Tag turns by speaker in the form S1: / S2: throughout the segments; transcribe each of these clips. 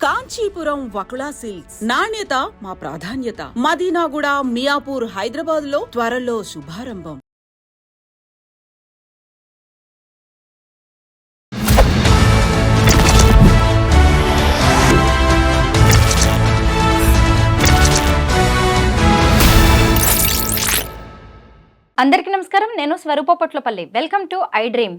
S1: Kanchipuram Vakula silks నాణ్యత మా ప్రాధాన్యత. మదీనాగూడ, మియాపూర్, హైదరాబాద్ లో త్వరలో శుభారంభం.
S2: అందరికీ నమస్కారం. నేను Swarupa Potlapalli. Welcome to iDream.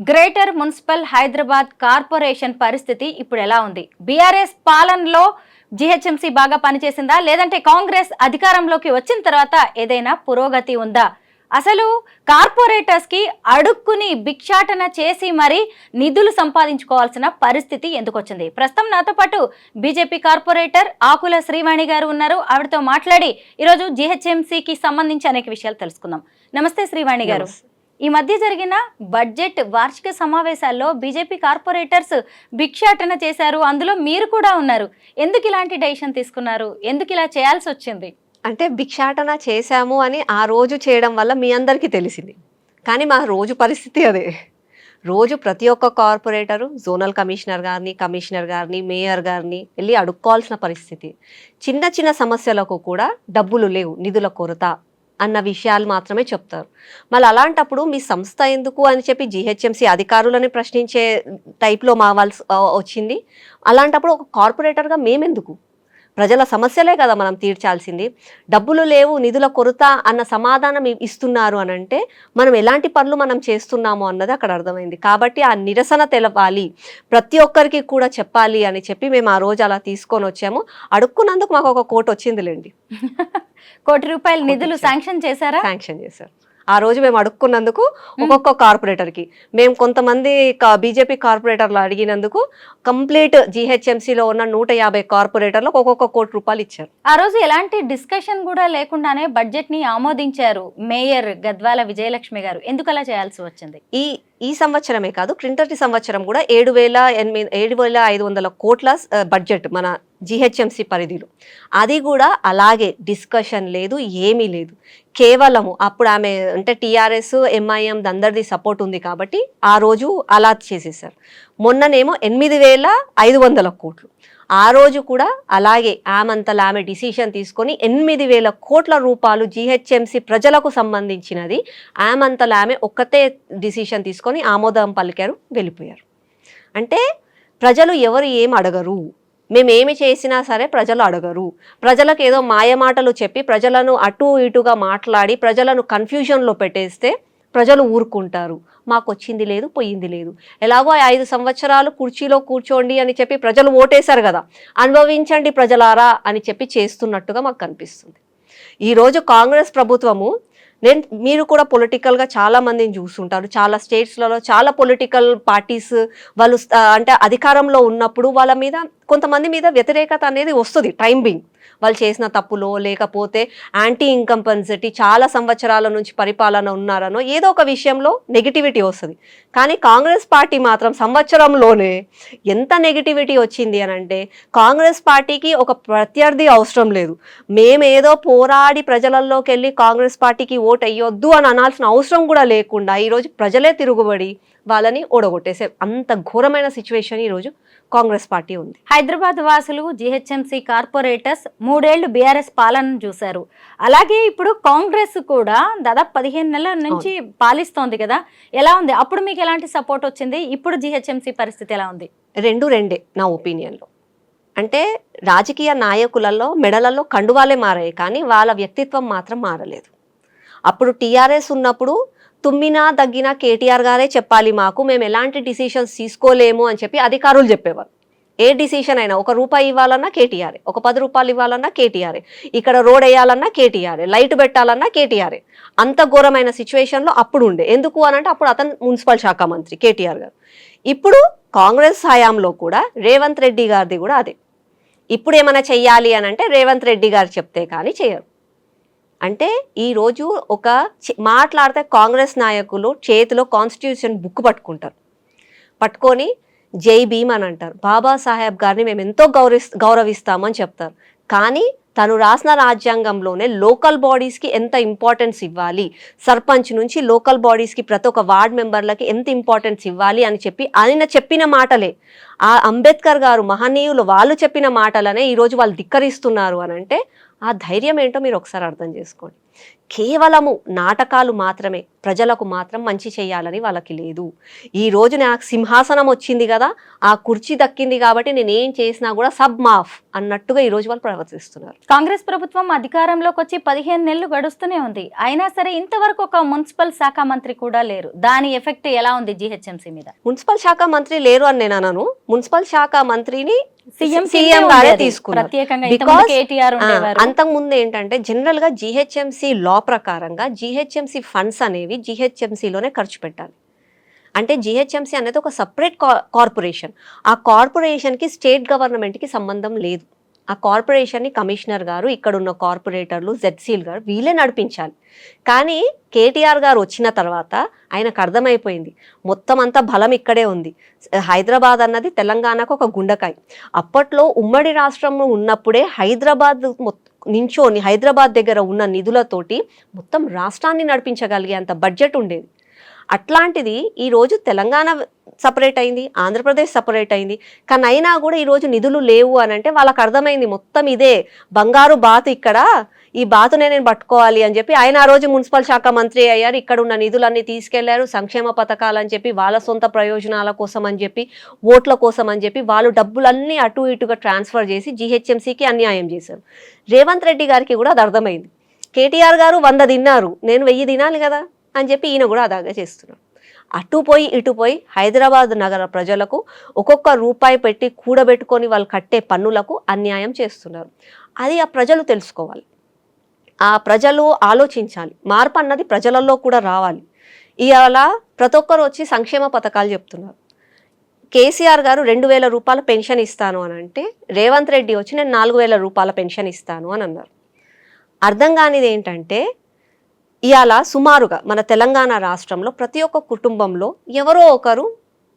S2: Greater municipal Hyderabad corporation పరిస్థితి ఇప్పుడు ఎలా ఉంది? బీఆర్ఎస్ పాలనలో జీహెచ్ఎంసీ బాగా పనిచేసిందా, లేదంటే కాంగ్రెస్ అధికారంలోకి వచ్చిన తర్వాత ఏదైనా పురోగతి ఉందా? అసలు కార్పొరేటర్స్ కి అడుక్కుని భిక్షాటన చేసి మరి నిధులు సంపాదించుకోవాల్సిన పరిస్థితి ఎందుకు వచ్చింది? ప్రస్తుతం నాతో పాటు బీజేపీ కార్పొరేటర్ ఆకుల శ్రీవాణి గారు ఉన్నారు. ఆవిడతో మాట్లాడి ఈరోజు జీహెచ్ఎంసీకి సంబంధించి అనేక విషయాలు తెలుసుకుందాం. నమస్తే శ్రీవాణి గారు. ఈ మధ్య జరిగిన బడ్జెట్ వార్షిక సమావేశాల్లో బీజేపీ కార్పొరేటర్స్ భిక్షాటన చేశారు, అందులో మీరు కూడా ఉన్నారు. ఎందుకు ఇలాంటి డెసిషన్ తీసుకున్నారు? ఎందుకు ఇలా చేయాల్సి వచ్చింది?
S3: అంటే భిక్షాటన చేశాము అని ఆ రోజు చేయడం వల్ల మీ అందరికీ తెలిసింది, కానీ మా రోజు పరిస్థితి అదే. రోజు ప్రతి ఒక్క కార్పొరేటరు జోనల్ కమిషనర్ గారిని మేయర్ గారిని వెళ్ళి అడుక్కోవాల్సిన పరిస్థితి. చిన్న చిన్న సమస్యలకు కూడా డబ్బులు లేవు, నిధుల కొరత అన్న విషయాలు మాత్రమే చెప్తారు. మళ్ళీ అలాంటప్పుడు మీ సంస్థ ఎందుకు అని చెప్పి జీహెచ్ఎంసీ అధికారులని ప్రశ్నించే టైప్లో మావాల్సి వచ్చింది. అలాంటప్పుడు ఒక కార్పొరేటర్గా మేమెందుకు? ప్రజల సమస్యలే కదా మనం తీర్చాల్సింది. డబ్బులు లేవు, నిధుల కొరత అన్న సమాధానం ఇస్తున్నారు అని అంటే మనం ఎలాంటి పనులు మనం చేస్తున్నాము అన్నది అక్కడ అర్థమైంది. కాబట్టి ఆ నిరసన తెలపాలి, ప్రతి ఒక్కరికి కూడా చెప్పాలి అని చెప్పి మేము ఆ రోజు అలా తీసుకొని వచ్చాము. అడుక్కున్నందుకు మాకు ఒక కోటి వచ్చిందిలేండి.
S2: కోటి రూపాయల నిధులు శాంక్షన్ చేశారు.
S3: ఆ రోజు మేము అడుక్కున్నందుకు ఒక్కొక్క కార్పొరేటర్కి మేము కొంతమంది బీజేపీ కార్పొరేటర్లు అడిగినందుకు కంప్లీట్ జీహెచ్ఎంసీలో ఉన్న 150 కార్పొరేటర్లకు ఒక్కొక్క కోటి రూపాయలు ఇచ్చారు.
S2: ఆ రోజు ఎలాంటి డిస్కషన్ కూడా లేకుండానే బడ్జెట్ ని ఆమోదించారు మేయర్ గద్వాల విజయలక్ష్మి గారు. ఎందుకు అలా చేయాల్సి వచ్చింది?
S3: ఈ సంవత్సరమే కాదు, క్రిందటి సంవత్సరం కూడా 7,500 కోట్ల బడ్జెట్ మన జీహెచ్ఎంసీ పరిధిలో. అది కూడా అలాగే డిస్కషన్ లేదు, ఏమీ లేదు. కేవలము అప్పుడు ఆమె అంటే టీఆర్ఎస్ ఎంఐఎం అందరిది సపోర్ట్ ఉంది కాబట్టి ఆ రోజు అలా చేసేసారు. మొన్ననేమో 8,500 కోట్లు. ఆ రోజు కూడా అలాగే ఆమె డిసిషన్ తీసుకొని 8,000 కోట్ల రూపాయలు జీహెచ్ఎంసీ ప్రజలకు సంబంధించినది ఆమె ఒక్కతే డిసిషన్ తీసుకొని ఆమోదం పలికారు, వెళ్ళిపోయారు. అంటే ప్రజలు ఎవరు ఏం అడగరు, మేమేమి చేసినా సరే ప్రజలు అడగరు. ప్రజలకు ఏదో మాయమాటలు చెప్పి ప్రజలను అటు ఇటుగా మాట్లాడి ప్రజలను కన్ఫ్యూజన్లో పెట్టేస్తే ప్రజలు ఊరుకుంటారు. మాకు వచ్చింది లేదు, పోయింది లేదు, ఎలాగో 5 సంవత్సరాలు కుర్చీలో కూర్చోండి అని చెప్పి ప్రజలు ఓటేశారు కదా, అనుభవించండి ప్రజలారా అని చెప్పి చేస్తున్నట్టుగా మాకు కనిపిస్తుంది. ఈరోజు కాంగ్రెస్ ప్రభుత్వము, మీరు కూడా పొలిటికల్గా చాలా మందిని చూస్తుంటారు, చాలా స్టేట్స్లలో చాలా పొలిటికల్ పార్టీస్ వాళ్ళు అంటే అధికారంలో ఉన్నప్పుడు వాళ్ళ మీద కొంతమంది మీద వ్యతిరేకత అనేది వస్తుంది. టైం బీయింగ్ వాళ్ళు చేసిన తప్పులో లేకపోతే యాంటీ ఇన్కంపెన్సిటీ చాలా సంవత్సరాల నుంచి పరిపాలన ఉన్నారనో ఏదో ఒక విషయంలో నెగిటివిటీ వస్తుంది. కానీ కాంగ్రెస్ పార్టీ మాత్రం సంవత్సరంలోనే ఎంత నెగిటివిటీ వచ్చింది అని అంటే కాంగ్రెస్ పార్టీకి ఒక ప్రత్యర్థి అవసరం లేదు. మేమేదో పోరాడి ప్రజలలోకి వెళ్ళి కాంగ్రెస్ పార్టీకి ఓటు వేయొద్దు అని అనాల్సిన అవసరం కూడా లేకుండా ఈరోజు ప్రజలే తిరుగుబడి వాళ్ళని ఓడగొట్టేసే అంత ఘోరమైన సిచ్యువేషన్ ఈరోజు కాంగ్రెస్ పార్టీ ఉంది.
S2: హైదరాబాద్ వాసులు జీహెచ్ఎంసీ కార్పొరేటర్స్ 3 ఏళ్లు బీఆర్ఎస్ పాలన చూశారు. అలాగే ఇప్పుడు కాంగ్రెస్ కూడా దాదాపు 15 నెలల నుంచి పాలిస్తోంది కదా, ఎలా ఉంది? అప్పుడు మీకు ఎలాంటి సపోర్ట్ వచ్చింది? ఇప్పుడు జీహెచ్ఎంసీ పరిస్థితి ఎలా ఉంది?
S3: రెండే నా ఒపీనియన్లో. అంటే రాజకీయ నాయకులలో మెడలలో కండువాలే మారాయి, కానీ వాళ్ళ వ్యక్తిత్వం మాత్రం మారలేదు. అప్పుడు టీఆర్ఎస్ ఉన్నప్పుడు తుమ్మినా దగ్గినా కేటీఆర్ గారే చెప్పాలి మాకు, మేము ఎలాంటి డిసిషన్స్ తీసుకోలేము అని చెప్పి అధికారులు చెప్పేవారు. ఏ డిసిషన్ అయినా, 1 రూపాయి ఇవ్వాలన్నా కేటీఆరే, ఒక 10 రూపాయలు ఇవ్వాలన్నా కేటీఆరే, ఇక్కడ రోడ్ వేయాలన్నా కేటీఆరే, లైట్ పెట్టాలన్నా కేటీఆరే. అంత ఘోరమైన సిచ్యువేషన్లో అప్పుడు ఉండే. ఎందుకు అని అంటే అప్పుడు అతను మున్సిపల్ శాఖ మంత్రి కేటీఆర్ గారు. ఇప్పుడు కాంగ్రెస్ హయాంలో కూడా రేవంత్ రెడ్డి గారిది కూడా అదే. ఇప్పుడు ఏమైనా చెయ్యాలి అని అంటే రేవంత్ రెడ్డి గారు చెప్తే కానీ చేయరు. అంటే ఈరోజు మాట్లాడితే కాంగ్రెస్ నాయకులు చేతిలో కాన్స్టిట్యూషన్ బుక్ పట్టుకొని జై భీమ్ అని అంటారు. బాబాసాహెబ్ గారిని మేము ఎంతో గౌరవిస్తామని చెప్తారు. కానీ తను రాసిన రాజ్యాంగంలోనే లోకల్ బాడీస్కి ఎంత ఇంపార్టెన్స్ ఇవ్వాలి, సర్పంచ్ నుంచి లోకల్ బాడీస్కి ప్రతి ఒక్క వార్డ్ మెంబర్లకి ఎంత ఇంపార్టెన్స్ ఇవ్వాలి అని చెప్పి ఆయన చెప్పిన మాటలే, ఆ అంబేద్కర్ గారు మహనీయులు వాళ్ళు చెప్పిన మాటలనే ఈరోజు వాళ్ళు ధిక్కరిస్తున్నారు అని అంటే ఆ ధైర్యం ఏంటో మీరు ఒకసారి అర్థం చేసుకోండి. కేవలము నాటకాలు మాత్రమే, ప్రజలకు మాత్రం మంచి చేయాలని వాళ్ళకి లేదు. ఈ రోజు నాకు సింహాసనం వచ్చింది కదా, ఆ కుర్చీ దక్కింది కాబట్టి నేను ఏం చేసినా కూడా సబ్ మాఫ్ అన్నట్టుగా ఈ రోజు వాళ్ళు ప్రవర్తిస్తున్నారు.
S2: కాంగ్రెస్ ప్రభుత్వం అధికారంలోకి వచ్చి 15 నెలలు గడుస్తూనే ఉంది, అయినా సరే ఇంతవరకు ఒక మున్సిపల్ శాఖ మంత్రి కూడా లేరు. దాని ఎఫెక్ట్ ఎలా ఉంది జీహెచ్ఎంసీ మీద?
S3: మున్సిపల్ శాఖ మంత్రి లేరు అని నేను అనను. మున్సిపల్ శాఖ మంత్రిని
S2: సీఎం
S3: గారే తీసుకున్నారు. అంతకు ముందు ఏంటంటే జనరల్ గా జిహెచ్ఎంసీ లా ప్రకారంగా జిహెచ్ఎంసీ ఫండ్స్ అనేవి జిహెచ్ఎంసీలోనే ఖర్చు పెట్టాలి. అంటే జిహెచ్ఎంసీ అనేది ఒక సపరేట్ కార్పొరేషన్. ఆ కార్పొరేషన్కి స్టేట్ గవర్నమెంట్కి సంబంధం లేదు. ఆ కార్పొరేషన్ని కమిషనర్ గారు, ఇక్కడ ఉన్న కార్పొరేటర్లు, జెడ్సీలు గారు వీళ్ళే నడిపించాలి. కానీ కేటీఆర్ గారు వచ్చిన తర్వాత ఆయనకు అర్థమైపోయింది మొత్తం అంతా బలం ఇక్కడే ఉంది. హైదరాబాద్ అన్నది తెలంగాణకు ఒక గుండెకాయ. అప్పట్లో ఉమ్మడి రాష్ట్రంలో ఉన్నప్పుడే హైదరాబాద్ నించోని హైదరాబాద్ దగ్గర ఉన్న నిధులతోటి మొత్తం రాష్ట్రాన్ని నడిపించగలిగే అంత బడ్జెట్ ఉండేది. అట్లాంటిది ఈరోజు తెలంగాణ సపరేట్ అయింది, ఆంధ్రప్రదేశ్ సపరేట్ అయింది. కానీ అయినా కూడా ఈరోజు నిధులు లేవు అని అంటే వాళ్ళకి అర్థమైంది మొత్తం ఇదే బంగారు బాతు, ఇక్కడ ఈ బాతునే నేను పట్టుకోవాలి అని చెప్పి ఆయన ఆ రోజు మున్సిపల్ శాఖ మంత్రి అయ్యారు. ఇక్కడ ఉన్న నిధులన్నీ తీసుకెళ్లారు సంక్షేమ పథకాలు అని చెప్పి, వాళ్ళ సొంత ప్రయోజనాల కోసం అని చెప్పి, ఓట్ల కోసం అని చెప్పి వాళ్ళు డబ్బులన్నీ అటు ఇటుగా ట్రాన్స్ఫర్ చేసి జిహెచ్ఎంసీకి అన్యాయం చేశారు. రేవంత్ రెడ్డి గారికి కూడా అది అర్థమైంది. కేటీఆర్ గారు 100 తిన్నారు, నేను 1000 తినాలి కదా అని చెప్పి ఈయన కూడా అదాగా చేస్తున్నాడు. అటుపోయి ఇటుపోయి హైదరాబాద్ నగర ప్రజలకు ఒక్కొక్క రూపాయి పెట్టి కూడబెట్టుకొని వాళ్ళు కట్టే పన్నులకు అన్యాయం చేస్తున్నారు. అది ఆ ప్రజలు తెలుసుకోవాలి, ఆ ప్రజలు ఆలోచించాలి. మార్పు అన్నది ప్రజలలో కూడా రావాలి. ఇవాళ ప్రతి ఒక్కరు వచ్చి సంక్షేమ పథకాలు చెప్తున్నారు. కేసీఆర్ గారు 2000 రూపాయల పెన్షన్ ఇస్తాను అని అంటే రేవంత్ రెడ్డి వచ్చి నేను 4000 రూపాయల పెన్షన్ ఇస్తాను అని అన్నారు. అర్థం కానిది ఏంటంటే ఇవాళ సుమారుగా మన తెలంగాణ రాష్ట్రంలో ప్రతి ఒక్క కుటుంబంలో ఎవరో ఒకరు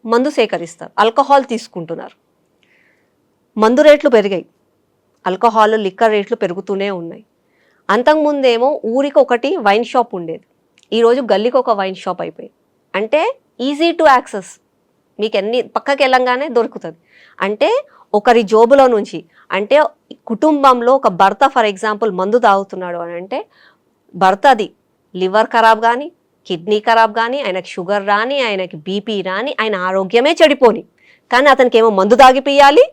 S3: మందు సేకరిస్తారు, ఆల్కహాల్ తీసుకుంటున్నారు. మందు రేట్లు పెరిగాయి, ఆల్కహాల్ లిక్కర్ రేట్లు పెరుగుతూనే ఉన్నాయి. అంతకుముందేమో ఊరికి ఒకటి వైన్ షాప్ ఉండేది, ఈరోజు గల్లీకి ఒక వైన్ షాప్ అయిపోయింది. అంటే ఈజీ టు యాక్సెస్, మీకు ఎన్ని పక్కకి వెళ్ళంగానే దొరుకుతుంది. అంటే ఒకరి జోబులో నుంచి, అంటే కుటుంబంలో ఒక భర్త ఫర్ ఎగ్జాంపుల్ మందు తాగుతున్నాడు అని అంటే భర్తది లివర్ ఖరాబ్ కానీ, కిడ్నీ ఖరాబ్ కానీ, ఆయనకి షుగర్ రాని, ఆయనకి బీపీ రాని, ఆయన ఆరోగ్యమే చెడిపోని, కానీ అతనికి ఏమో మందు తాగిపియాలి,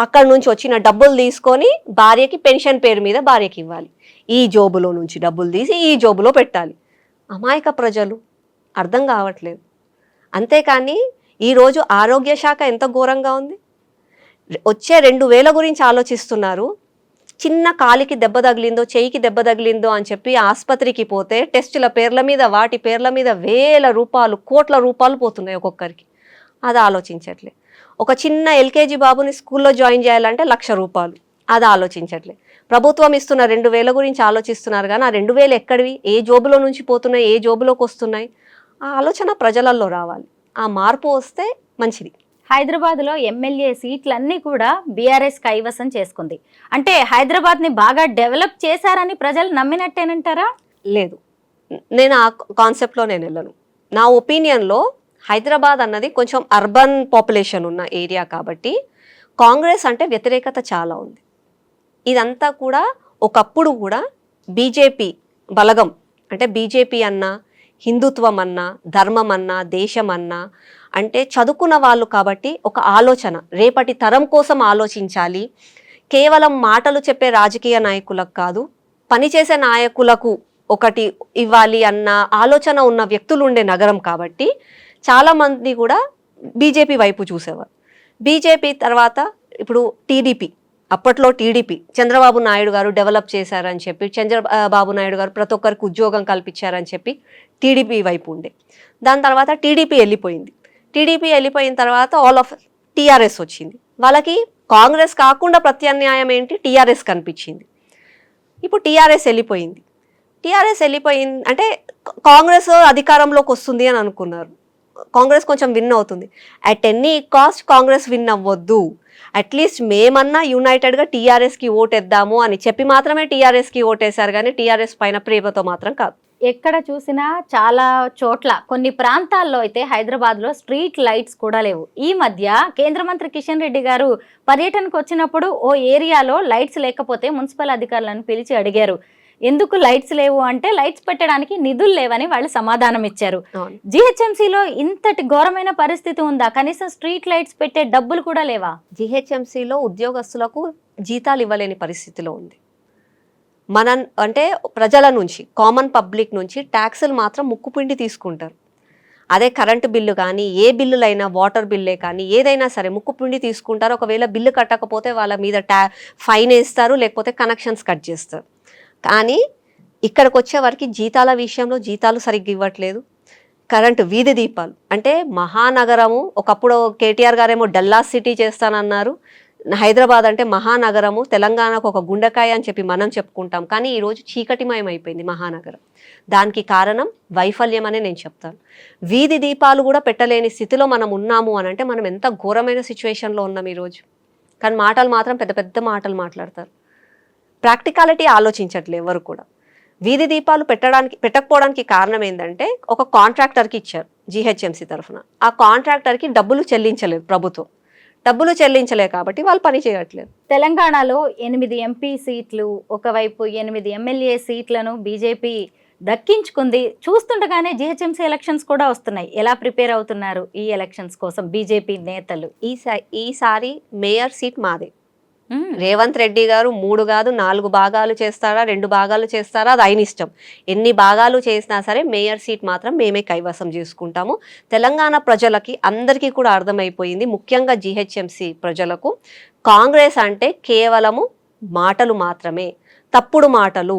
S3: అక్కడి నుంచి వచ్చిన డబ్బులు తీసుకొని భార్యకి పెన్షన్ పేరు మీద భార్యకి ఇవ్వాలి. ఈ జోబులో నుంచి డబ్బులు తీసి ఈ జోబులో పెట్టాలి. అమాయక ప్రజలు అర్థం కావట్లేదు. అంతేకాని ఈరోజు ఆరోగ్య శాఖ ఎంత ఘోరంగా ఉంది. వచ్చే 2000 గురించి ఆలోచిస్తున్నారు. చిన్న కాలికి దెబ్బ తగిలిందో, చెయ్యికి దెబ్బ తగిలిందో అని చెప్పి ఆసుపత్రికి పోతే టెస్టుల పేర్ల మీద, వాటి పేర్ల మీద 1000 రూపాయలు, కోట్ల రూపాయలు పోతున్నాయి ఒక్కొక్కరికి. అది ఆలోచించట్లే. ఒక చిన్న ఎల్కేజీ బాబుని స్కూల్లో జాయిన్ చేయాలంటే 1,00,000 రూపాయలు, అది ఆలోచించట్లే. ప్రభుత్వం ఇస్తున్న 2000 గురించి ఆలోచిస్తున్నారు కానీ ఆ 2000 ఎక్కడివి, ఏ జోబులో నుంచి పోతున్నాయి, ఏ జోబులోకి వస్తున్నాయి, ఆ ఆలోచన ప్రజలలో రావాలి. ఆ మార్పు వస్తే మంచిది.
S2: హైదరాబాద్లో ఎమ్మెల్యే సీట్లన్నీ కూడా బీఆర్ఎస్ కైవసం చేసుకుంది. అంటే హైదరాబాద్ని బాగా డెవలప్ చేశారని ప్రజలు నమ్మినట్టేనంటారా?
S3: లేదు, నేను ఆ కాన్సెప్ట్లో నేను వెళ్ళను. నా ఒపీనియన్లో హైదరాబాద్ అన్నది కొంచెం అర్బన్ పాపులేషన్ ఉన్న ఏరియా కాబట్టి కాంగ్రెస్ అంటే వ్యతిరేకత చాలా ఉంది. ఇదంతా కూడా ఒకప్పుడు కూడా బీజేపీ బలగం, అంటే బీజేపీ అన్నా, హిందుత్వం అన్నా, ధర్మం అన్నా, దేశం అన్నా, అంటే చదువుకున్న వాళ్ళు కాబట్టి ఒక ఆలోచన, రేపటి తరం కోసం ఆలోచించాలి. కేవలం మాటలు చెప్పే రాజకీయ నాయకులకు కాదు, పనిచేసే నాయకులకు ఒకటి ఇవ్వాలి అన్న ఆలోచన ఉన్న వ్యక్తులు ఉండే నగరం కాబట్టి చాలామంది కూడా బీజేపీ వైపు చూసేవారు. బీజేపీ తర్వాత ఇప్పుడు టీడీపీ, అప్పట్లో టీడీపీ చంద్రబాబు నాయుడు గారు డెవలప్ చేశారని చెప్పి, చంద్రబాబు నాయుడు గారు ప్రతి ఒక్కరికి ఉద్యోగం కల్పించారని చెప్పి టీడీపీ వైపు ఉండే. దాని తర్వాత టీడీపీ వెళ్ళిపోయింది. టీడీపీ వెళ్ళిపోయిన తర్వాత ఆల్ ఆఫ్ టీఆర్ఎస్ వచ్చింది. వాళ్ళకి కాంగ్రెస్ కాకుండా ప్రత్యామ్నాయం ఏంటి, టీఆర్ఎస్ కనిపించింది. ఇప్పుడు టీఆర్ఎస్ వెళ్ళిపోయింది. టీఆర్ఎస్ వెళ్ళిపోయింది అంటే కాంగ్రెస్ అధికారంలోకి వస్తుంది అని అనుకున్నారు. కాంగ్రెస్ కొంచెం విన్ అవుతుంది. At any cost Congress win అవ్వద్దు. అట్లీస్ట్ మేమన్నా యునైటెడ్గా టీఆర్ఎస్కి ఓటేద్దాము అని చెప్పి మాత్రమే టీఆర్ఎస్కి ఓటేశారు, కానీ టీఆర్ఎస్ పైన ప్రేమతో మాత్రం కాదు.
S2: ఎక్కడ చూసినా చాలా చోట్ల కొన్ని ప్రాంతాల్లో అయితే హైదరాబాద్లో స్ట్రీట్ లైట్స్ కూడా లేవు. ఈ మధ్య కేంద్ర మంత్రి కిషన్ రెడ్డి గారు పర్యటనకు వచ్చినప్పుడు ఓ ఏరియాలో లైట్స్ లేకపోతే మున్సిపల్ అధికారులను పిలిచి అడిగారు, ఎందుకు లైట్స్ లేవు అంటే లైట్స్ పెట్టడానికి నిధులు లేవని వాళ్ళు సమాధానం ఇచ్చారు. జిహెచ్ఎంసీలో ఇంతటి ఘోరమైన పరిస్థితి ఉందా? కనీసం స్ట్రీట్ లైట్స్ పెట్టే డబ్బులు కూడా లేవా?
S3: జిహెచ్ఎంసీలో ఉద్యోగస్తులకు జీతాలు ఇవ్వలేని పరిస్థితిలో ఉంది. అంటే ప్రజల నుంచి, కామన్ పబ్లిక్ నుంచి ట్యాక్సులు మాత్రం ముక్కుపిండి తీసుకుంటారు. అదే కరెంటు బిల్లు కానీ, ఏ బిల్లులైనా, వాటర్ బిల్లే కానీ ఏదైనా సరే ముక్కుపిండి తీసుకుంటారు. ఒకవేళ బిల్లు కట్టకపోతే వాళ్ళ మీద ఫైన్ వేస్తారు, లేకపోతే కనెక్షన్స్ కట్ చేస్తారు. కానీ ఇక్కడికి వచ్చే వరకు జీతాల విషయంలో జీతాలు సరిగ్గా ఇవ్వట్లేదు. కరెంటు, వీధి దీపాలు అంటే మహానగరము, ఒకప్పుడు కేటీఆర్ గారేమో డల్లాస్ సిటీ చేస్తానన్నారు. హైదరాబాద్ అంటే మహానగరము, తెలంగాణకు ఒక గుండెకాయ అని చెప్పి మనం చెప్పుకుంటాం. కానీ ఈరోజు చీకటిమయం అయిపోయింది మహానగరం. దానికి కారణం వైఫల్యం అనే నేను చెప్తాను. వీధి దీపాలు కూడా పెట్టలేని స్థితిలో మనం ఉన్నాము అని అంటే మనం ఎంత ఘోరమైన సిచ్యువేషన్లో ఉన్నాం ఈరోజు. కానీ మాటలు మాత్రం పెద్ద పెద్ద మాటలు మాట్లాడతారు, ప్రాక్టికాలిటీ ఆలోచించట్లేదు ఎవరు కూడా. వీధి దీపాలు పెట్టకపోవడానికి కారణం ఏంటంటే ఒక కాంట్రాక్టర్కి ఇచ్చారు జిహెచ్ఎంసీ తరఫున. ఆ కాంట్రాక్టర్కి డబ్బులు చెల్లించలేదు ప్రభుత్వం. డబ్బులు చెల్లించలేదు కాబట్టి వాళ్ళు పని చేయట్లేదు.
S2: తెలంగాణలో 8 ఎంపీ సీట్లు, ఒకవైపు 8 ఎమ్మెల్యే సీట్లను బీజేపీ దక్కించుకుంది. చూస్తుండగానే జిహెచ్ఎంసీ ఎలక్షన్స్ కూడా వస్తున్నాయి. ఎలా ప్రిపేర్ అవుతున్నారు ఈ ఎలక్షన్స్ కోసం బీజేపీ నేతలు?
S3: ఈసారి మేయర్ సీట్ మాదే. రేవంత్ రెడ్డి గారు 3 కాదు 4 భాగాలు చేస్తారా, 2 భాగాలు చేస్తారా, అది ఆయన ఇష్టం. ఎన్ని భాగాలు చేసినా సరే మేయర్ సీట్ మాత్రం మేమే కైవసం చేసుకుంటాము. తెలంగాణ ప్రజలకి అందరికీ కూడా అర్థమైపోయింది, ముఖ్యంగా జిహెచ్ఎంసీ ప్రజలకు కాంగ్రెస్ అంటే కేవలము మాటలు మాత్రమే, తప్పుడు మాటలు,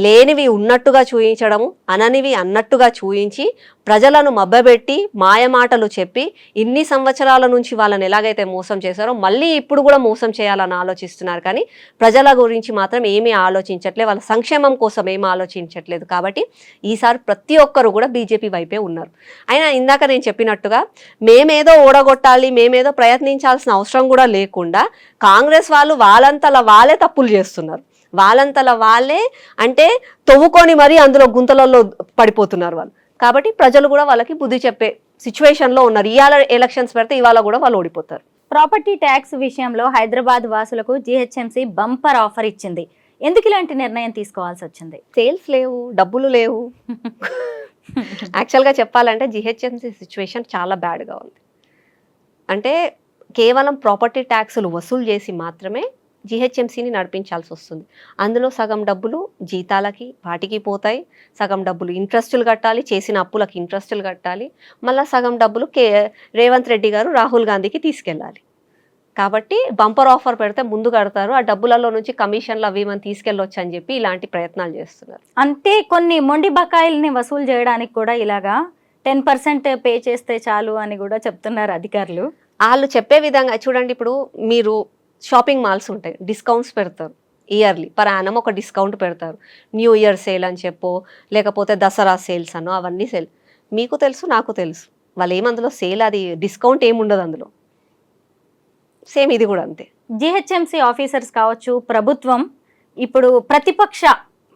S3: లేనివి ఉన్నట్టుగా చూయించడము, అననివి అన్నట్టుగా చూయించి ప్రజలను మభ్యపెట్టి మాయమాటలు చెప్పి ఇన్ని సంవత్సరాల నుంచి వాళ్ళని ఎలాగైతే మోసం చేశారో మళ్ళీ ఇప్పుడు కూడా మోసం చేయాలని ఆలోచిస్తున్నారు. కానీ ప్రజల గురించి మాత్రం ఏమీ ఆలోచించట్లేదు, వాళ్ళ సంక్షేమం కోసం ఏమీ ఆలోచించట్లేదు. కాబట్టి ఈసారి ప్రతి ఒక్కరు కూడా బీజేపీ వైపే ఉన్నారు. అయినా ఇందాక నేను చెప్పినట్టుగా మేమేదో ఓడగొట్టాలి, మేమేదో ప్రయత్నించాల్సిన అవసరం కూడా లేకుండా కాంగ్రెస్ వాళ్ళు వాళ్ళంతలా వాళ్ళే తప్పులు చేస్తున్నారు. వాళ్ళంతలా వాళ్ళే అంటే తవ్వుకొని మరీ అందులో గుంతలలో పడిపోతున్నారు వాళ్ళు. కాబట్టి ప్రజలు కూడా వాళ్ళకి బుద్ధి చెప్పే సిచ్యువేషన్లో ఉన్నారు. ఇవాళ ఎలక్షన్స్ పెడితే ఇవాళ కూడా వాళ్ళు ఓడిపోతారు.
S2: ప్రాపర్టీ ట్యాక్స్ విషయంలో హైదరాబాద్ వాసులకు జిహెచ్ఎంసీ బంపర్ ఆఫర్ ఇచ్చింది. ఎందుకు ఇలాంటి నిర్ణయం తీసుకోవాల్సి వచ్చింది?
S3: సేల్స్ లేవు, డబ్బులు లేవు. యాక్చువల్గా చెప్పాలంటే జిహెచ్ఎంసీ సిచ్యువేషన్ చాలా బ్యాడ్గా ఉంది. అంటే కేవలం ప్రాపర్టీ ట్యాక్సులు వసూలు చేసి మాత్రమే జిహెచ్ఎంసీని నడిపించాల్సి వస్తుంది. అందులో సగం డబ్బులు జీతాలకి వాటికి పోతాయి, సగం డబ్బులు ఇంట్రెస్టులు కట్టాలి, చేసిన అప్పులకి ఇంట్రెస్టులు కట్టాలి, మళ్ళీ సగం డబ్బులు రేవంత్ రెడ్డి గారు రాహుల్ గాంధీకి తీసుకెళ్ళాలి. కాబట్టి బంపర్ ఆఫర్ పెడితే ముందు కడతారు, ఆ డబ్బులలో నుంచి కమిషన్లు అవి మనం తీసుకెళ్ళొచ్చు అని చెప్పి ఇలాంటి ప్రయత్నాలు చేస్తున్నారు.
S2: అంతే, కొన్ని మొండి బకాయిల్ని వసూలు చేయడానికి కూడా ఇలాగా 10% పే చేస్తే చాలు అని కూడా చెప్తున్నారు అధికారులు.
S3: వాళ్ళు చెప్పే విధంగా చూడండి, ఇప్పుడు మీరు షాపింగ్ మాల్స్ ఉంటాయి, డిస్కౌంట్స్ పెడతారు ఇయర్లీ, పర్ యానం ఒక డిస్కౌంట్ పెడతారు. న్యూ ఇయర్ సేల్ అని చెప్పో, లేకపోతే దసరా సేల్స్ అనో, అవన్నీ సేల్. మీకు తెలుసు, నాకు తెలుసు, వాళ్ళు ఏమందులో సేల్, అది డిస్కౌంట్ ఏముండదు అందులో. సేమ్ ఇది కూడా అంతే.
S2: జిహెచ్ఎంసీ ఆఫీసర్స్ కావచ్చు, ప్రభుత్వం ఇప్పుడు ప్రతిపక్ష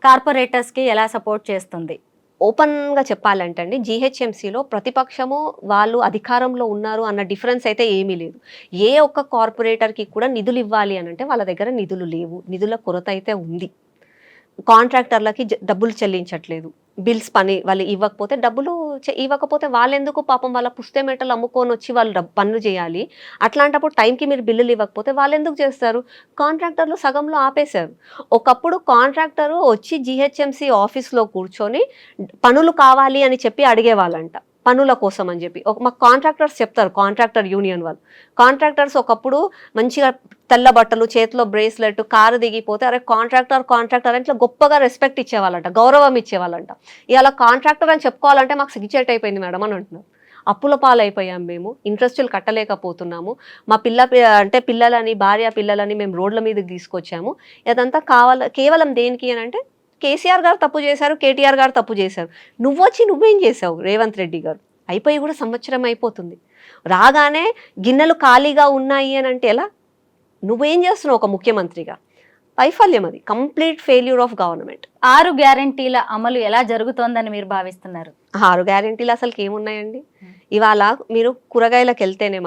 S2: కార్పొరేటర్స్కి ఎలా సపోర్ట్ చేస్తుంది?
S3: ఓపెన్గా చెప్పాలంటే అండి, జిహెచ్ఎంసీలో ప్రతిపక్షము వాళ్ళు అధికారంలో ఉన్నారు అన్న డిఫరెన్స్ అయితే ఏమీ లేదు. ఏ ఒక్క కార్పొరేటర్కి కూడా నిధులు ఇవ్వాలి అని అంటే వాళ్ళ దగ్గర నిధులు లేవు, నిధుల కొరత అయితే ఉంది. కాంట్రాక్టర్లకి డబ్బులు చెల్లించట్లేదు, బిల్స్ పని వాళ్ళు ఇవ్వకపోతే డబ్బులు ఇవ్వకపోతే వాళ్ళెందుకు పాపం వాళ్ళ పుస్తెమేటలు అమ్ముకొని వచ్చి వాళ్ళు పనులు చేయాలి. అట్లాంటప్పుడు టైంకి మీరు బిల్లులు ఇవ్వకపోతే వాళ్ళు ఎందుకు చేస్తారు? కాంట్రాక్టర్లు సగంలో ఆపేశారు. ఒకప్పుడు కాంట్రాక్టరు వచ్చి జిహెచ్ఎంసీ ఆఫీస్లో కూర్చొని పనులు కావాలి అని చెప్పి అడిగేవాళ్ళంట, పనుల కోసం అని చెప్పి. మాకు కాంట్రాక్టర్స్ చెప్తారు, కాంట్రాక్టర్ యూనియన్ వాళ్ళు. కాంట్రాక్టర్స్ ఒకప్పుడు మంచిగా తెల్ల బట్టలు, చేతిలో బ్రేస్లెట్, కారు దిగిపోతే అరే కాంట్రాక్టర్ అని ఇట్లా గొప్పగా రెస్పెక్ట్ ఇచ్చేవాళ్ళంట, గౌరవం ఇచ్చేవాళ్ళంట. ఇలా కాంట్రాక్టర్ అని చెప్పుకోవాలంటే మాకు సిగ్గుచేట్ అయిపోయింది మేడం అని అంటున్నారు. అప్పుల పాలైపోయాం మేము, ఇంట్రెస్టులు కట్టలేకపోతున్నాము, మా పిల్లలని, భార్య పిల్లలని మేము రోడ్ల మీదకి తీసుకొచ్చాము. ఇదంతా కేవలం దేనికి అని అంటే కేసీఆర్ గారు తప్పు చేశారు, కేటీఆర్ గారు తప్పు చేశారు. నువ్వేం చేసావు రేవంత్ రెడ్డి గారు? అయిపోయి కూడా సంవత్సరం అయిపోతుంది. రాగానే గిన్నెలు ఖాళీగా ఉన్నాయి అని అంటే ఎలా? నువ్వేం చేస్తున్నావు ఒక ముఖ్యమంత్రిగా? వైఫల్యం, అది కంప్లీట్ ఫెయిల్యూర్ ఆఫ్ గవర్నమెంట్.
S2: 6 గ్యారంటీల అమలు ఎలా జరుగుతోందని మీరు భావిస్తున్నారు?
S3: 6 గ్యారెంటీలు అసలుకి ఏమున్నాయండి? ఇవాళ మీరు కూరగాయలకు వెళ్తేనే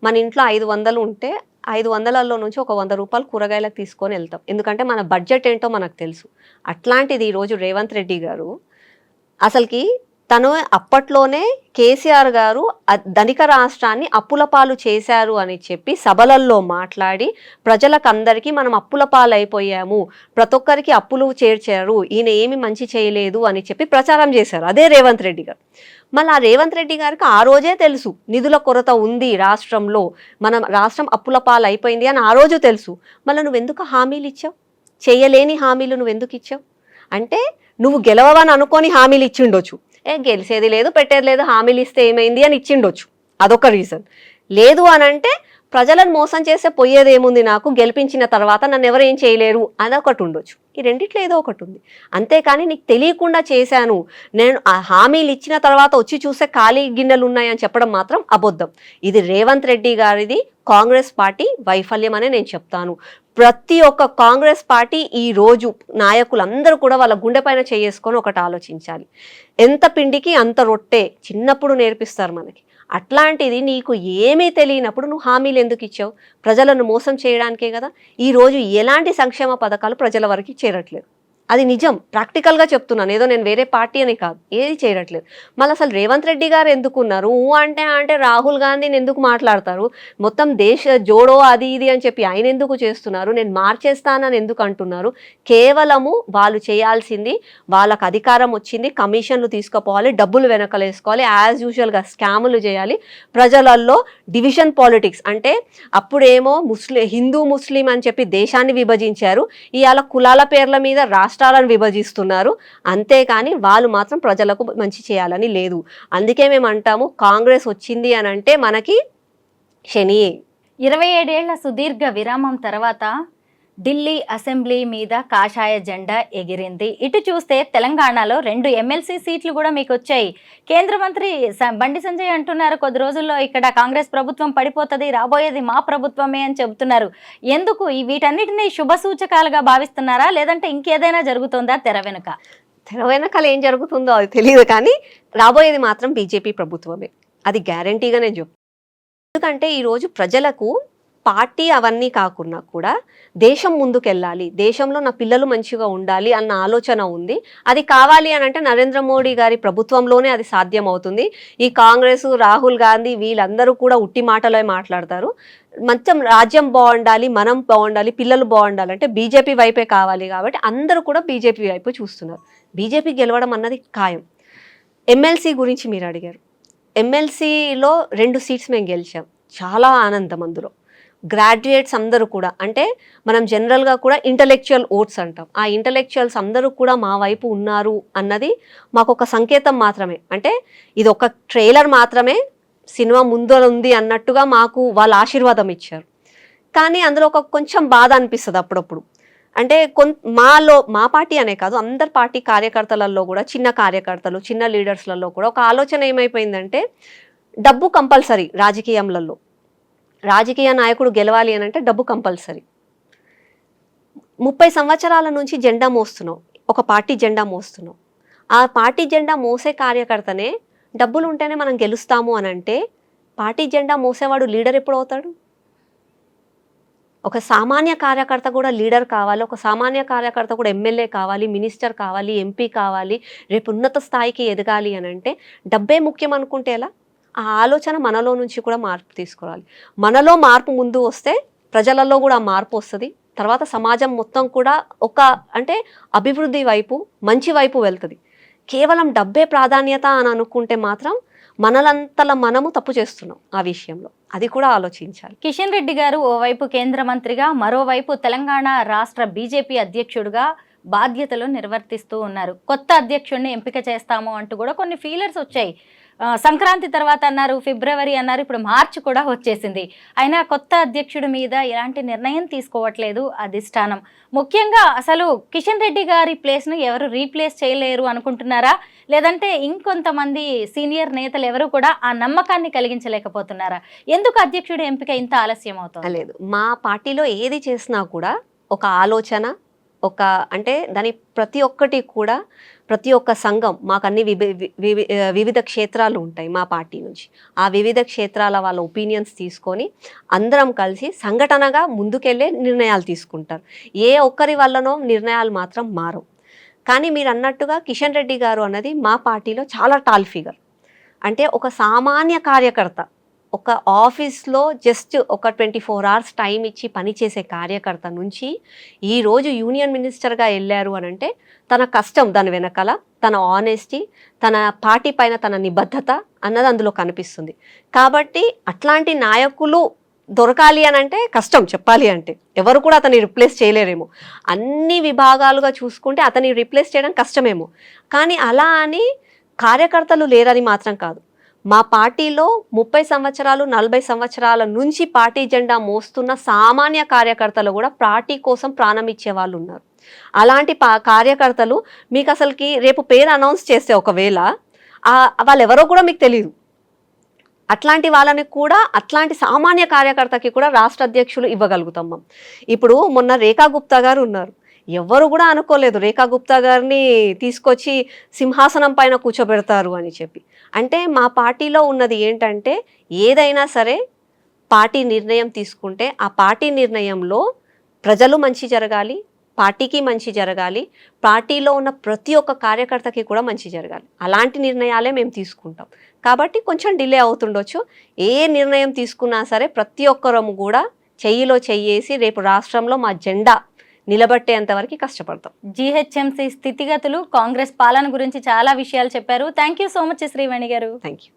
S3: మన ఇంట్లో 500 ఉంటే 500ల్లో నుంచి ఒక 100 రూపాయలు కూరగాయలకు తీసుకొని వెళ్తాం, ఎందుకంటే మన బడ్జెట్ ఏంటో మనకు తెలుసు. అట్లాంటిది ఈరోజు రేవంత్ రెడ్డి గారు అసలుకి తను అప్పట్లోనే కేసీఆర్ గారు ధనిక రాష్ట్రాన్ని అప్పుల పాలు చేశారు అని చెప్పి సభలల్లో మాట్లాడి ప్రజలకు అందరికీ మనం అప్పుల పాలు అయిపోయాము, ప్రతి ఒక్కరికి అప్పులు చేర్చారు, ఈయన ఏమి మంచి చేయలేదు అని చెప్పి ప్రచారం చేశారు అదే రేవంత్ రెడ్డి గారు. మళ్ళీ ఆ రేవంత్ రెడ్డి గారికి ఆ రోజే తెలుసు నిధుల కొరత ఉంది రాష్ట్రంలో, మన రాష్ట్రం అప్పుల పాలు అయిపోయింది అని ఆ రోజు తెలుసు. మళ్ళీ నువ్వెందుకు హామీలు ఇచ్చావు? చేయలేని హామీలు నువ్వెందుకు ఇచ్చావు? అంటే నువ్వు గెలవని అనుకొని హామీలు ఇచ్చిండొచ్చు, గెలిచేది లేదు పెట్టేది లేదు, హామీలు ఇస్తే ఏమైంది అని ఇచ్చిండొచ్చు, అదొక రీజన్. లేదు అని అంటే ప్రజలను మోసం చేస్తే పోయేది ఏముంది, నాకు గెలిపించిన తర్వాత నన్ను ఎవరు ఏం చేయలేరు అదొకటి ఉండొచ్చు. ఈ రెండిట్లో ఏదో ఒకటి ఉంది. అంతేకాని నీకు తెలియకుండా చేశాను, నేను ఆ హామీలు ఇచ్చిన తర్వాత వచ్చి చూస్తే ఖాళీ గిన్నెలు ఉన్నాయని చెప్పడం మాత్రం అబద్ధం. ఇది రేవంత్ రెడ్డి గారిది కాంగ్రెస్ పార్టీ వైఫల్యం అనే నేను చెప్తాను. ప్రతి ఒక్క కాంగ్రెస్ పార్టీ ఈ రోజు నాయకులందరూ కూడా వాళ్ళ గుండె పైన చేసుకొని ఒకటి ఆలోచించాలి. ఎంత పిండికి అంత రొట్టె చిన్నప్పుడు నేర్పిస్తారు మనకి. అట్లాంటిది నీకు ఏమీ తెలియనప్పుడు నువ్వు హామీలు ఎందుకు ఇచ్చావు? ప్రజలను మోసం చేయడానికే కదా. ఈరోజు ఎలాంటి సంక్షేమ పథకాలు ప్రజల వరకు చేరట్లేదు, అది నిజం, ప్రాక్టికల్గా చెప్తున్నాను, ఏదో నేను వేరే పార్టీ అని కాదు, ఏది చేయట్లేదు. మళ్ళీ అసలు రేవంత్ రెడ్డి గారు ఎందుకున్నారు అంటే రాహుల్ గాంధీని ఎందుకు మాట్లాడతారు, మొత్తం దేశ జోడో అది ఇది అని చెప్పి ఆయన ఎందుకు చేస్తున్నారు, నేను మార్చేస్తానని ఎందుకు అంటున్నారు? కేవలము వాళ్ళు చేయాల్సింది, వాళ్ళకు అధికారం వచ్చింది, కమిషన్లు తీసుకుపోవాలి, డబ్బులు వెనకలేసుకోవాలి, యాజ్ యూజువల్గా స్కాములు చేయాలి, ప్రజలల్లో డివిజన్ పాలిటిక్స్. అంటే అప్పుడేమో హిందూ ముస్లిం అని చెప్పి దేశాన్ని విభజించారు, ఇవాళ కులాల పేర్ల మీద రాష్ట్రాలను విభజిస్తున్నారు. అంతేకాని వాళ్ళు మాత్రం ప్రజలకు మంచి చేయాలని లేదు. అందుకే మేము అంటాము కాంగ్రెస్ వచ్చింది అని అంటే మనకి శనియే.
S2: 27 ఏళ్ల సుదీర్ఘ విరామం తర్వాత ఢిల్లీ అసెంబ్లీ మీద కాషాయ జెండా ఎగిరింది. ఇటు చూస్తే తెలంగాణలో 2 ఎమ్మెల్సీ సీట్లు కూడా మీకు వచ్చాయి. కేంద్ర మంత్రి బండి సంజయ్ అంటున్నారు కొద్ది రోజుల్లో ఇక్కడ కాంగ్రెస్ ప్రభుత్వం పడిపోతుంది, రాబోయేది మా ప్రభుత్వమే అని చెబుతున్నారు. ఎందుకు వీటన్నిటిని శుభ సూచకాలుగా భావిస్తున్నారా, లేదంటే ఇంకేదైనా జరుగుతుందా తెర వెనుక?
S3: తెర వెనకాల ఏం జరుగుతుందో అది తెలియదు, కానీ రాబోయేది మాత్రం బీజేపీ ప్రభుత్వమే, అది గ్యారంటీగా నేను చెప్తాను. ఎందుకంటే ఈరోజు ప్రజలకు పార్టీ అవన్నీ కాకుండా కూడా దేశం ముందుకెళ్ళాలి, దేశంలో నా పిల్లలు మంచిగా ఉండాలి అన్న ఆలోచన ఉంది. అది కావాలి అని అంటే నరేంద్ర మోడీ గారి ప్రభుత్వంలోనే అది సాధ్యం అవుతుంది. ఈ కాంగ్రెస్, రాహుల్ గాంధీ వీళ్ళందరూ కూడా ఉట్టి మాటలే మాట్లాడతారు. మొత్తం రాజ్యం బాగుండాలి, మనం బాగుండాలి, పిల్లలు బాగుండాలి అంటే బీజేపీ వైపే కావాలి. కాబట్టి అందరూ కూడా బీజేపీ వైపు చూస్తున్నారు. బీజేపీ గెలవడం అన్నది ఖాయం. ఎమ్మెల్సీ గురించి మీరు అడిగారు. ఎమ్మెల్సీలో 2 సీట్స్ మేము గెలిచాం, చాలా ఆనందం. అందులో గ్రాడ్యుయేట్స్ అందరూ కూడా, అంటే మనం జనరల్గా కూడా ఇంటలెక్చువల్ ఓట్స్ అంటాం, ఆ ఇంటలెక్చువల్స్ అందరూ కూడా మా వైపు ఉన్నారు అన్నది మాకు ఒక సంకేతం మాత్రమే. అంటే ఇది ఒక ట్రైలర్ మాత్రమే, సినిమా ముందు ఉంది అన్నట్టుగా మాకు వాళ్ళ ఆశీర్వాదం ఇచ్చారు. కానీ అందులో కొంచెం బాధ అనిపిస్తుంది అప్పుడప్పుడు. అంటే మా పార్టీ అనే కాదు, అందరి పార్టీ కార్యకర్తలలో కూడా, చిన్న కార్యకర్తలు, చిన్న లీడర్స్లలో కూడా ఒక ఆలోచన ఏమైపోయిందంటే డబ్బు కంపల్సరీ. రాజకీయ నాయకుడు గెలవాలి అని అంటే డబ్బు కంపల్సరీ. 30 సంవత్సరాల నుంచి జెండా మోస్తున్నావు, ఒక పార్టీ జెండా మోస్తున్నావు. ఆ పార్టీ జెండా మోసే కార్యకర్తనే డబ్బులు ఉంటేనే మనం గెలుస్తాము అని అంటే పార్టీ జెండా మోసేవాడు లీడర్ ఎప్పుడు అవుతాడు? ఒక సామాన్య కార్యకర్త కూడా లీడర్ కావాలి, ఒక సామాన్య కార్యకర్త కూడా ఎమ్మెల్యే కావాలి, మినిస్టర్ కావాలి, ఎంపీ కావాలి, రేపు ఉన్నత స్థాయికి ఎదగాలి అని అంటే డబ్బే ముఖ్యం అనుకుంటే ఎలా? ఆ ఆలోచన మనలో నుంచి కూడా మార్పు తీసుకురావాలి. మనలో మార్పు ముందు వస్తే ప్రజలలో కూడా మార్పు వస్తుంది. తర్వాత సమాజం మొత్తం కూడా అంటే అభివృద్ధి వైపు, మంచి వైపు వెళ్తుంది. కేవలం డబ్బే ప్రాధాన్యత అని అనుకుంటే మాత్రం మనలంతలా మనము తప్పు చేస్తున్నాం ఆ విషయంలో, అది కూడా ఆలోచించాలి.
S2: కిషన్ రెడ్డి గారు ఓవైపు కేంద్ర మంత్రిగా, మరోవైపు తెలంగాణ రాష్ట్ర బీజేపీ అధ్యక్షుడిగా బాధ్యతలు నిర్వర్తిస్తూ ఉన్నారు. కొత్త అధ్యక్షుడిని ఎంపిక చేస్తాము అంటూ కూడా కొన్ని ఫీలర్స్ వచ్చాయి. సంక్రాంతి తర్వాత అన్నారు, ఫిబ్రవరి అన్నారు, ఇప్పుడు మార్చి కూడా వచ్చేసింది. అయినా కొత్త అధ్యక్షుడి మీద ఎలాంటి నిర్ణయం తీసుకోవట్లేదు అధిష్టానం. ముఖ్యంగా అసలు కిషన్ రెడ్డి గారి ప్లేస్ను ఎవరు రీప్లేస్ చేయలేరు అనుకుంటున్నారా, లేదంటే ఇంకొంతమంది సీనియర్ నేతలు ఎవరు కూడా ఆ నమ్మకాన్ని కలిగించలేకపోతున్నారా? ఎందుకు అధ్యక్షుడి ఎంపిక ఇంత ఆలస్యం అవుతుంది?
S3: లేదు, మా పార్టీలో ఏది చేసినా కూడా ఒక ఆలోచన, ఒక అంటే దాని ప్రతి ఒక్కటి కూడా ప్రతి ఒక్క సంఘం మాకు అన్ని వివిధ క్షేత్రాలు ఉంటాయి మా పార్టీ నుంచి. ఆ వివిధ క్షేత్రాల వాళ్ళ ఒపీనియన్స్ తీసుకొని అందరం కలిసి సంఘటనగా ముందుకెళ్ళే నిర్ణయాలు తీసుకుంటారు. ఏ ఒక్కరి వల్లనో నిర్ణయాలు మాత్రం మారవు. కానీ మీరు అన్నట్టుగా కిషన్ రెడ్డి గారు అన్నది మా పార్టీలో చాలా టాల్ ఫిగర్. అంటే ఒక సామాన్య కార్యకర్త, ఒక ఆఫీస్లో జస్ట్ ఒక 24 hours టైం ఇచ్చి పనిచేసే కార్యకర్త నుంచి ఈరోజు యూనియన్ మినిస్టర్గా వెళ్ళారు అని అంటే తన కష్టం దాని వెనకాల, తన ఆనెస్టీ, తన పార్టీ పైన తన నిబద్ధత అన్నది అందులో కనిపిస్తుంది. కాబట్టి అట్లాంటి నాయకులు దొరకాలి అని అంటే కష్టం, చెప్పాలి అంటే ఎవరు కూడా అతన్ని రిప్లేస్ చేయలేరేమో. అన్ని విభాగాలుగా చూసుకుంటే అతన్ని రిప్లేస్ చేయడం కష్టమేమో. కానీ అలా అని కార్యకర్తలు లేరని మాత్రం కాదు. మా పార్టీలో 30 సంవత్సరాలు 40 సంవత్సరాల నుంచి పార్టీ జెండా మోస్తున్న సామాన్య కార్యకర్తలు కూడా పార్టీ కోసం ప్రాణం ఇచ్చే వాళ్ళు ఉన్నారు. అలాంటి కార్యకర్తలు మీకు అసలుకి రేపు పేరు అనౌన్స్ చేస్తే ఒకవేళ వాళ్ళు ఎవరో కూడా మీకు తెలియదు. అట్లాంటి వాళ్ళని కూడా, అట్లాంటి సామాన్య కార్యకర్తకి కూడా రాష్ట్ర అధ్యక్షులు ఇవ్వగలుగుతాం. ఇప్పుడు మొన్న రేఖా గుప్తా గారు ఉన్నారు. ఎవరు కూడా అనుకోలేదు రేఖా గుప్తా గారిని తీసుకొచ్చి సింహాసనం పైన కూర్చోబెడతారు అని చెప్పి. అంటే మా పార్టీలో ఉన్నది ఏంటంటే ఏదైనా సరే పార్టీ నిర్ణయం తీసుకుంటే ఆ పార్టీ నిర్ణయంలో ప్రజలు మంచి జరగాలి, పార్టీకి మంచి జరగాలి, పార్టీలో ఉన్న ప్రతి ఒక్క కార్యకర్తకి కూడా మంచి జరగాలి. అలాంటి నిర్ణయాలే మేము తీసుకుంటాం. కాబట్టి కొంచెం డిలే అవుతుండొచ్చు. ఏ నిర్ణయం తీసుకున్నా సరే ప్రతి ఒక్కరము కూడా చెయ్యిలో చెయ్యేసి రేపు రాష్ట్రంలో మా జెండా నిలబట్టేంత వరకు కష్టపడతాం.
S2: జీహెచ్ఎంసీ స్థితిగతులు, కాంగ్రెస్ పాలన గురించి చాలా విషయాలు చెప్పారు. Thank you so much Srivani garu.
S3: Thank you.